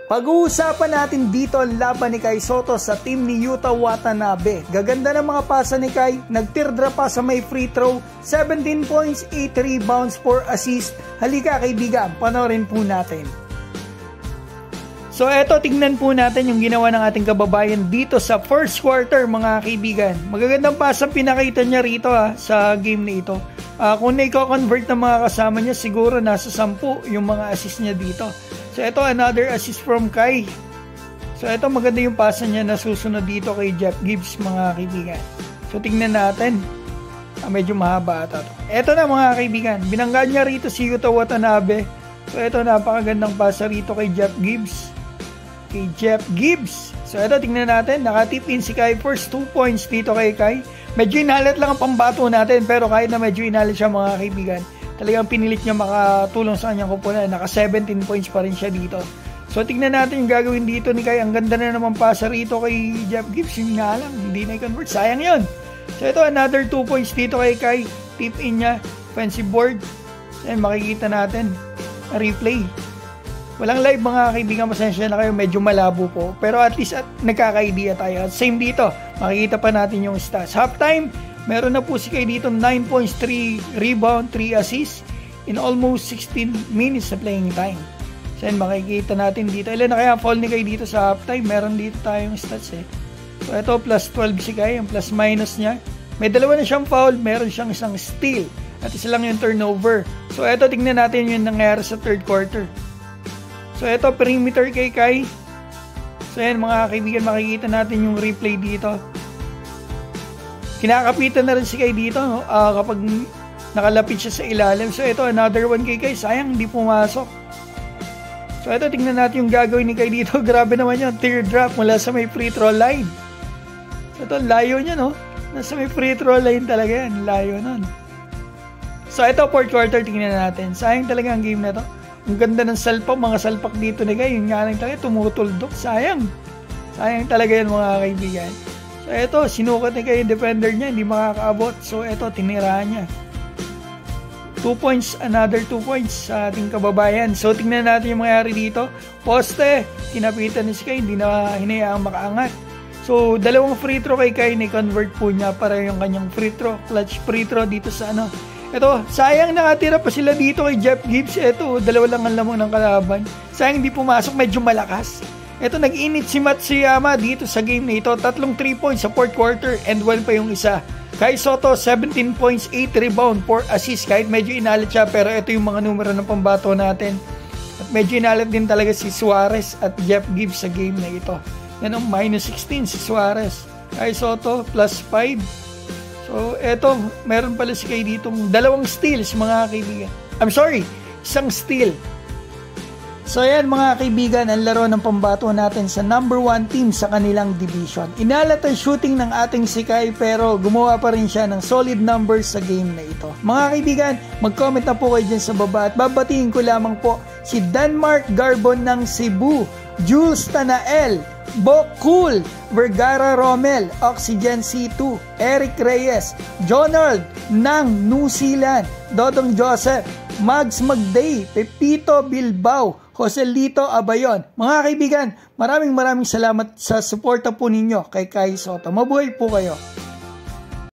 Pag-uusapan natin dito ang laban ni Kai Sotto sa team ni Yuta Watanabe. Gaganda ng mga pasa ni Kai, nag-teardrop pa sa may free throw, 17 points, 8 rebounds, 4 assists. Halika kaibigan, panoorin po natin. So eto, tignan po natin yung ginawa ng ating kababayan dito sa first quarter mga kaibigan. Magagandang pasang pinakita niya rito sa game na ito. Kung na-convert ng mga kasama niya, siguro nasa 10 yung mga assist niya dito. So ito, another assist from Kai. So ito, maganda yung pasa niya na susunod dito kay Jeff Gibbs mga kaibigan. So tingnan natin. Medyo mahaba ata to. Ito na mga kaibigan, binangga niya rito si Yuta Watanabe. So ito, napakagandang pasa rito kay Jeff Gibbs. So ito, tingnan natin, nakatip in si Kai. First 2 points dito kay Kai. Medyo inalit lang ang pambato natin, pero kahit na medyo inalit siya mga kaibigan, talagang pinilit niya makatulong sa kanyang kupunan. Naka 17 points pa rin siya dito. So tingnan natin yung gagawin dito ni Kai. Ang ganda na naman pasa rito kay Jeff Gibbs. Yung nga lang, hindi na i-convert. Sayang yun. So ito, another 2 points dito kay Kai. Tip in niya. Offensive board. So makikita natin. Replay. Walang live mga kaibigan. Pasensya na kayo. Medyo malabo po. Pero at least nagkaka-idea tayo. At same dito. Makikita pa natin yung stats. Halftime. Meron na po si Kai dito 9 points, 3 rebound, 3 assists in almost 16 minutes na playing time. So yan, makikita natin dito. Ilan na kaya foul ni Kai dito sa halftime? Meron dito tayong stats eh. So ito, plus 12 si Kai, yung plus minus niya. May dalawa na siyang foul, meron siyang isang steal. At isa lang yung turnover. So ito, tingnan natin yung nangyari sa third quarter. So ito, perimeter kay Kai. So yan mga kaibigan, makikita natin yung replay dito. Kinakapitan na rin si Kai dito kapag nakalapit siya sa ilalim. So ito, another one kay Kai. Sayang, hindi pumasok. So ito, tingnan natin yung gagawin ni Kai dito. Grabe naman yun. Teardrop mula sa may free throw line. So ito, layo niya, no? Nasa may free throw line talaga yan. Layo nun. So ito, fourth quarter, tingnan natin. Sayang talaga ang game na to. Ang ganda ng salpak. Mga salpak dito ni Kai. Yung nga lang talaga, tumutuldok. Sayang. Sayang talaga yan mga kaibigan. So ito, sinukat ni Kai yung defender niya, hindi makakaabot. So ito, tinirahan niya. 2 points, another 2 points sa ating kababayan. So tingnan natin yung mangyari dito. Poste, tinapitan ni si Kai, hindi na hinayaang makaangat. So dalawang free throw kay Kai, ni-convert po niya para yung kanyang free throw, clutch free throw dito sa ano. Ito, sayang nakatira pa sila dito kay Jeff Gibbs. Ito, dalawa lang ang lamang ng kalaban. Sayang hindi pumasok, medyo malakas. Ito, nag-init si Matsuyama dito sa game na ito. 3 3 points sa fourth quarter and 1 pa yung isa. Kai Sotto, 17 points, 8 rebound, 4 assists. Kahit medyo inalit siya, pero ito yung mga numero ng pambato natin. At medyo inalit din talaga si Suarez at Jeff Gibbs sa game na ito. Yan ang minus 16 si Suarez. Kai Sotto, plus 5. So, ito, meron pala si Kai ditong 2 steals, mga kaibigan. I'm sorry, 1 steal. So ayan mga kaibigan, ang laro ng pambato natin sa number 1 team sa kanilang division. Inalat ang shooting ng ating si Kai pero gumawa pa rin siya ng solid numbers sa game na ito. Mga kaibigan, mag-comment na po kayo dyan sa baba at babatiin ko lamang po si Denmark Garbon ng Cebu, Jules Tanael, Bokul, Vergara Romel, Oxygen C2, Eric Reyes, Jonald ng New Zealand, Dodong Joseph, Mags Magday, Pepito Bilbao, Joselito Abayon. Mga kaibigan, maraming salamat sa suporta po ninyo kay Kai Sotto. Mabuhay po kayo.